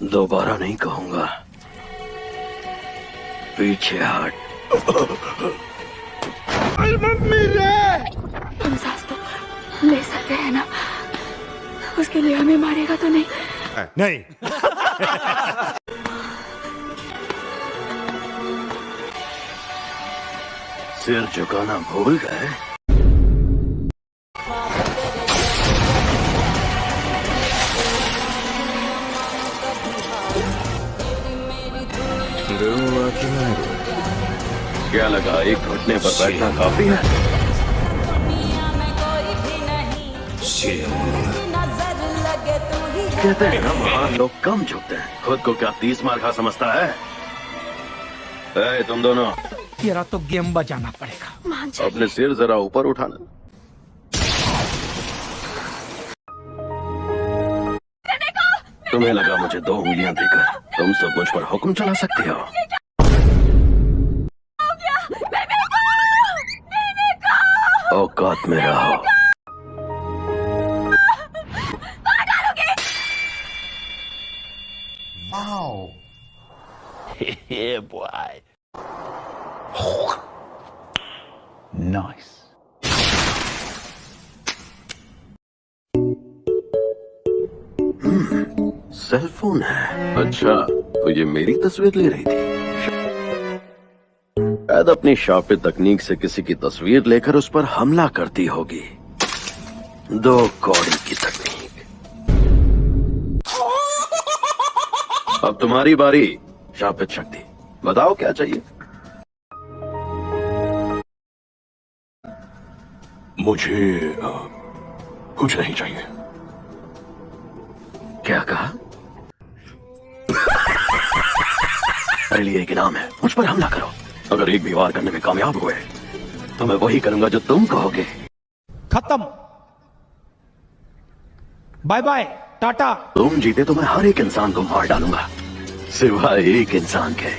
दोबारा नहीं कहूंगा। पीछे हट। मम्मी रे। हम सांस तो ले सकते हैं ना? उसके लिए हमें मारेगा तो नहीं? नहीं। सिर झुकाना भूल गए? क्या लगा एक घुटने पर बैठना काफी है? कहते हैं ना महान लोग कम झुकते हैं। खुद को क्या 30 मार खा समझता है? तुम दोनों तेरा तो गेम बजाना पड़ेगा। अपने सिर जरा ऊपर उठाना। तुम्हें लगा मुझे 2 उंगलियां देकर तुम सब मुझ पर हुक्म चला सकते हो? औकात में रहो। Wow. Yeah, boy. Nice. Cell phone है। अच्छा, तो ये मेरी तस्वीर ले रही थी। शायद अपनी शापित तकनीक से किसी की तस्वीर लेकर उस पर हमला करती होगी। 2 कौड़ी की तकनीक। अब तुम्हारी बारी शापित शक्ति। बताओ क्या चाहिए? मुझे कुछ नहीं चाहिए। क्या कहा? मेरे लिए एक इनाम है, मुझ पर हमला करो। अगर एक भी वार करने में कामयाब हुए तो मैं वही करूंगा जो तुम कहोगे। खत्म। Bye bye, tata. तुम जीते तो मैं हर एक इंसान को मार डालूंगा, सिवाय एक इंसान के।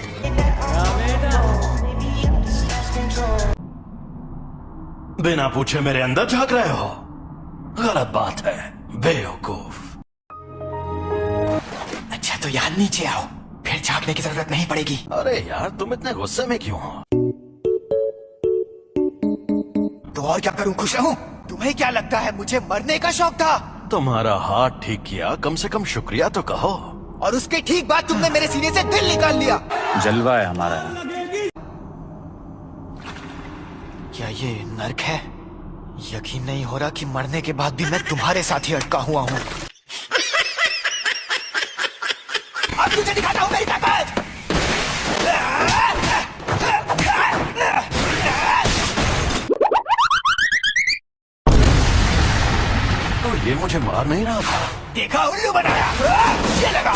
बिना पूछे मेरे अंदर झांक रहे हो? गलत बात है, बेवकूफ। अच्छा तो यहाँ नीचे आओ, फिर झांकने की जरूरत नहीं पड़ेगी। अरे यार, तुम इतने गुस्से में क्यों हो? तो और क्या करूँ, खुश रहूं? तुम्हें क्या लगता है मुझे मरने का शौक था? तुम्हारा हाथ ठीक किया, कम से कम शुक्रिया तो कहो। और उसके ठीक बाद तुमने मेरे सीने से दिल निकाल लिया। जलवा है हमारा। क्या ये नर्क है? यकीन नहीं हो रहा कि मरने के बाद भी मैं तुम्हारे साथ ही अटका हुआ हूँ। अब तुझे दिखाता हूँ मेरी ताकत। तो ये मुझे मार नहीं रहा था। देखा, उल्लू बनाया। ये लगा।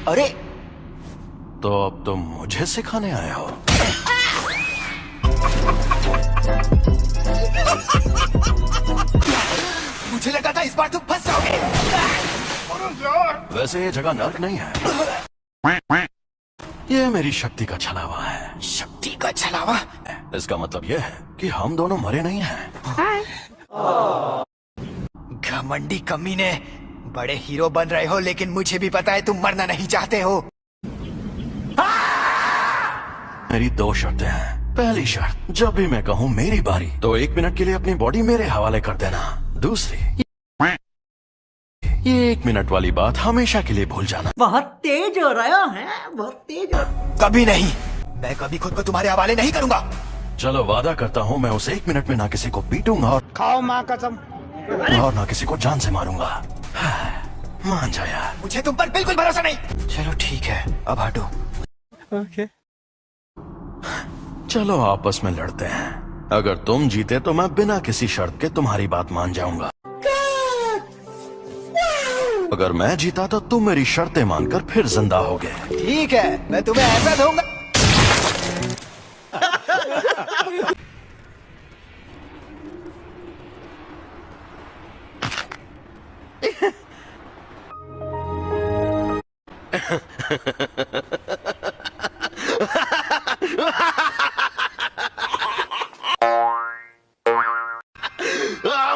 अरे तो अब तुम मुझे सिखाने आए हो? मुझे लगा था इस बार तुम फंस जाओगे। वैसे ये जगह नर्क नहीं है, ये मेरी शक्ति का छलावा है। शक्ति का छलावा? इसका मतलब ये है कि हम दोनों मरे नहीं हैं। घमंडी कमीने, बड़े हीरो बन रहे हो लेकिन मुझे भी पता है तुम मरना नहीं चाहते हो। मेरी 2 शर्तें हैं। पहली शर्त, जब भी मैं कहूँ मेरी बारी तो 1 मिनट के लिए अपनी बॉडी मेरे हवाले कर देना। दूसरी, ये 1 मिनट वाली बात हमेशा के लिए भूल जाना। बहुत तेज हो रहा है, बहुत तेज हो। कभी नहीं, मैं कभी खुद को तुम्हारे हवाले नहीं करूंगा। चलो वादा करता हूँ मैं उस 1 मिनट में ना किसी को पीटूंगा खाओ माँ कसम। और ना किसी को जान से मारूंगा। मान जा यार। मुझे तुम पर बिल्कुल भरोसा नहीं। चलो ठीक है, अब हटो। ओके। चलो आपस में लड़ते हैं। अगर तुम जीते तो मैं बिना किसी शर्त के तुम्हारी बात मान जाऊंगा। अगर मैं जीता तो तुम मेरी शर्तें मानकर फिर जिंदा होगे। ठीक है, मैं तुम्हें ऐसा दूंगा।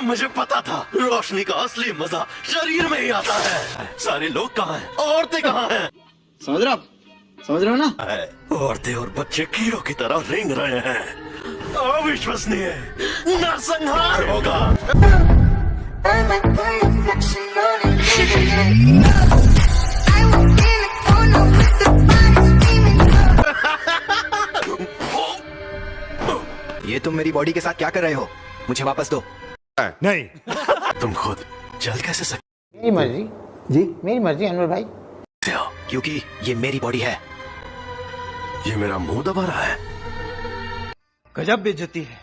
मुझे पता था रोशन रोशनी का असली मजा शरीर में ही आता है। सारे लोग कहाँ हैं? औरतें कहाँ हैं? समझ रहे हो ना? औरतें और बच्चे कीड़ों की तरह रेंग रहे हैं। अविश्वसनीय, नरसंहार होगा। ये तुम मेरी बॉडी के साथ क्या कर रहे हो? मुझे वापस दो। नहीं। तुम खुद चल कैसे सकते मेरी मर्जी जी, मेरी मर्जी अनवर भाई। हो? क्योंकि ये मेरी बॉडी है। ये मेरा मुंह दबा रहा है। गजब बेइज्जती है।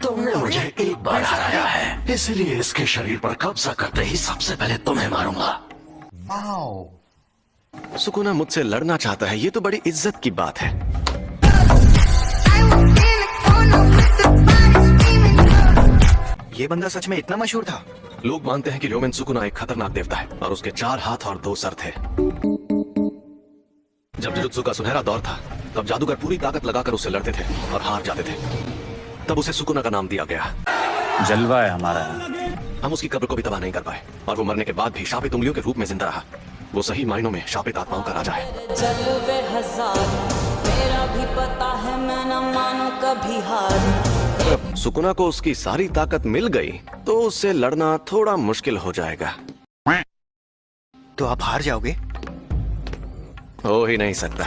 तुमने मुझे एक बार हराया है, इसलिए इसके शरीर पर कब्जा करते ही सबसे पहले तुम्हें मारूंगा। सुकुना मुझसे लड़ना चाहता है, ये तो बड़ी इज्जत की बात है। ये बंदा सच में इतना मशहूर था? लोग मानते हैं कि र्योमेन सुकुना एक खतरनाक देवता है और उसके 4 हाथ और 2 सर थे। जब जुजुत्सु का सुनहरा दौर था, तब जादूगर पूरी ताकत लगाकर उससे लड़ते थे और हार जाते थे। तब उसे सुकुना का नाम दिया गया। जलवा है हमारा। हम उसकी कब्र को भी तबाह नहीं कर पाए और वो मरने के बाद भी शापित उंगलियों के रूप में जिंदा रहा। वो सही मायनों में शापित आत्माओं का राजा है। जलवे हजार, मेरा भी पता है, मैं न मानू कभी हार। सुकुना को उसकी सारी ताकत मिल गई तो उससे लड़ना थोड़ा मुश्किल हो जाएगा। तो आप हार जाओगे? हो ही नहीं सकता।